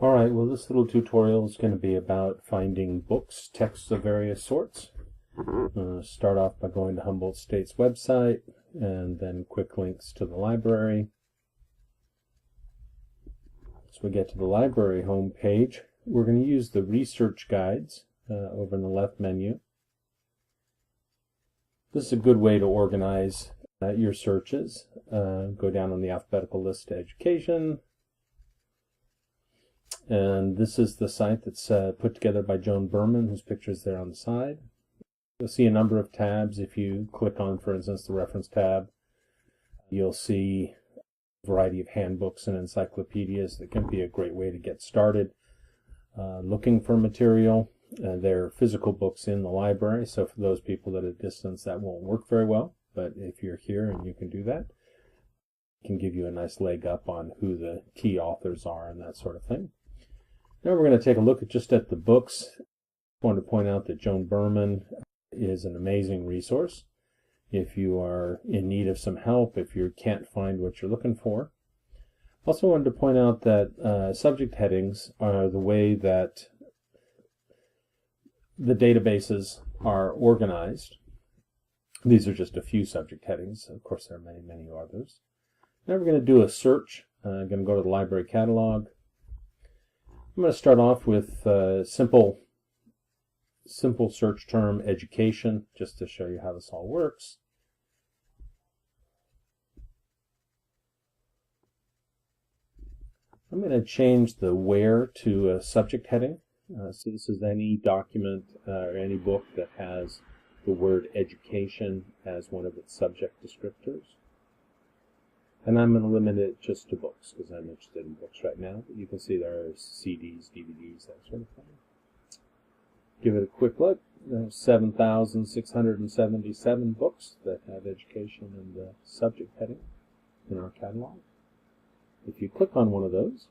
Alright, well this little tutorial is going to be about finding books, texts of various sorts. Start off by going to Humboldt State's website and then quick links to the library. So we get to the library home page. We're going to use the research guides over in the left menu. This is a good way to organize your searches. Go down on the alphabetical list to education. And this is the site that's put together by Joan Berman, whose picture is there on the side. You'll see a number of tabs. If you click on, for instance, the reference tab, you'll see a variety of handbooks and encyclopedias that can be a great way to get started looking for material. There are physical books in the library, so for those people at a distance that won't work very well, but if you're here and you can do that, it can give you a nice leg up on who the key authors are and that sort of thing. Now we're going to take a look just at the books. I want to point out that Joan Berman is an amazing resource if you are in need of some help, if you can't find what you're looking for. Also wanted to point out that subject headings are the way that the databases are organized. These are just a few subject headings. Of course, there are many, many others. Now we're going to do a search. I'm going to go to the library catalog. I'm going to start off with simple search term education, just to show you how this all works. I'm going to change the where to a subject heading. So this is any document or any book that has the word education as one of its subject descriptors. And I'm going to limit it just to books because I'm interested in books right now. But you can see there are CDs, DVDs, that sort of thing. Give it a quick look. There's 7,677 books that have education in the subject heading in our catalog. If you click on one of those,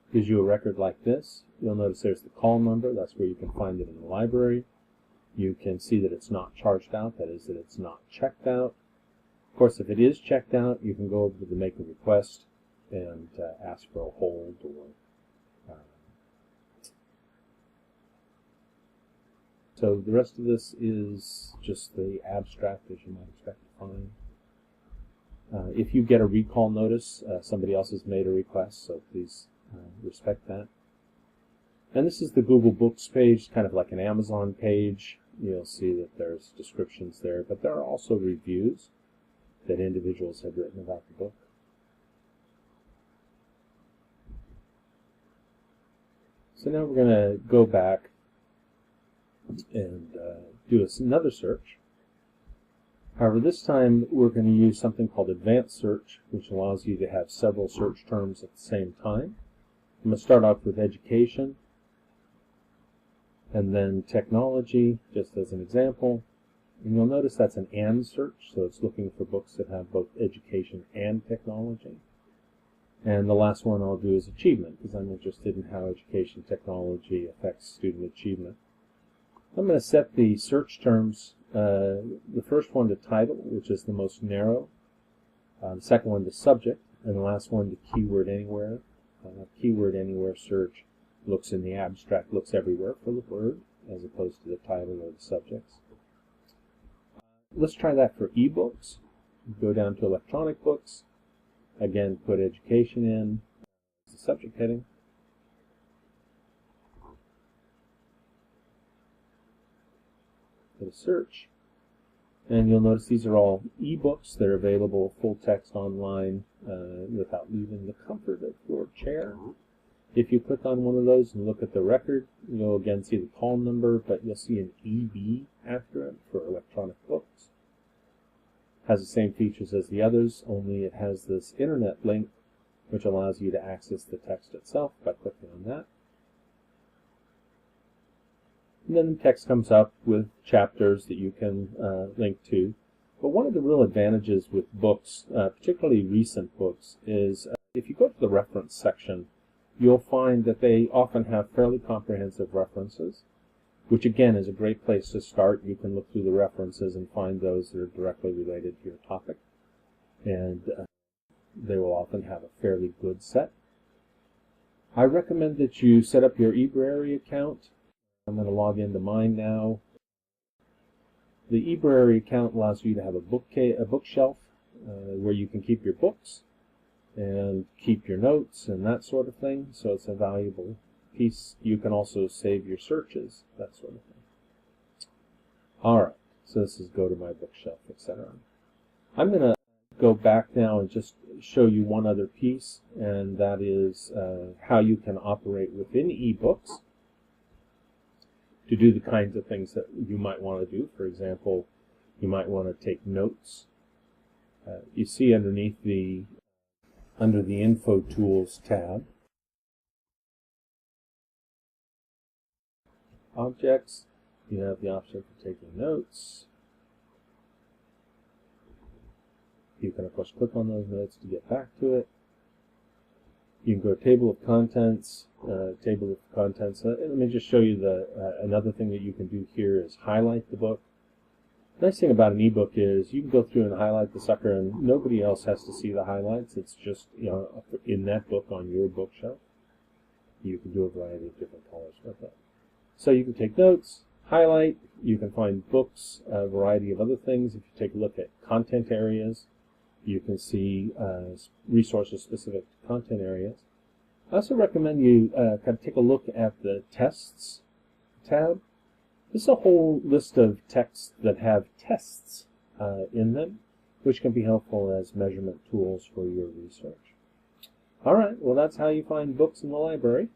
it gives you a record like this. You'll notice there's the call number. That's where you can find it in the library. You can see that it's not charged out. That is, that it's not checked out. Of course, if it is checked out, you can go over to the make a request and ask for a hold or so the rest of this is just the abstract as you might expect to find. If you get a recall notice, somebody else has made a request, so please respect that. And this is the Google Books page, kind of like an Amazon page. You'll see that there's descriptions there, but there are also reviews that individuals have written about the book. So now we're going to go back and do another search. However, this time we're going to use something called advanced search, which allows you to have several search terms at the same time. I'm going to start off with education, and then technology, just as an example. And you'll notice that's an AND search, so it's looking for books that have both education and technology. And the last one I'll do is achievement, because I'm interested in how education technology affects student achievement. I'm going to set the search terms, the first one to title, which is the most narrow, the second one to subject, and the last one to keyword anywhere. Keyword anywhere search looks in the abstract, looks everywhere for the word, as opposed to the title or the subjects. Let's try that for ebooks. Go down to electronic books. Again, put education in as the subject heading. Hit a search. And you'll notice these are all ebooks. They're available full text online without leaving the comfort of your chair. If you click on one of those and look at the record, you'll again see the call number, but you'll see an EB after it for electronic books. Has the same features as the others, only it has this internet link, which allows you to access the text itself by clicking on that. And then the text comes up with chapters that you can link to. But one of the real advantages with books, particularly recent books, is if you go to the reference section, you'll find that they often have fairly comprehensive references, which again is a great place to start. You can look through the references and find those that are directly related to your topic. And they will often have a fairly good set. I recommend that you set up your eBrary account. I'm going to log into mine now. The eBrary account allows you to have a bookshelf where you can keep your books and keep your notes and that sort of thing. So it's a valuable piece. You can also save your searches, that sort of thing. All right, so this is go to my bookshelf, etc. I'm going to go back now and just show you one other piece, and that is how you can operate within eBooks to do the kinds of things that you might want to do. For example, you might want to take notes. You see underneath under the Info Tools tab, Objects, you have the option for taking notes. You can, of course, click on those notes to get back to it. You can go Table of Contents. Let me just show you another thing that you can do here is highlight the book. The nice thing about an ebook is you can go through and highlight the sucker, and nobody else has to see the highlights. It's just, in that book on your bookshelf. You can do a variety of different colors with it. So you can take notes, highlight. You can find books, a variety of other things. If you take a look at content areas, you can see resources specific to content areas. I also recommend you kind of take a look at the Tests tab. This is a whole list of texts that have tests in them, which can be helpful as measurement tools for your research. All right, well, that's how you find books in the library.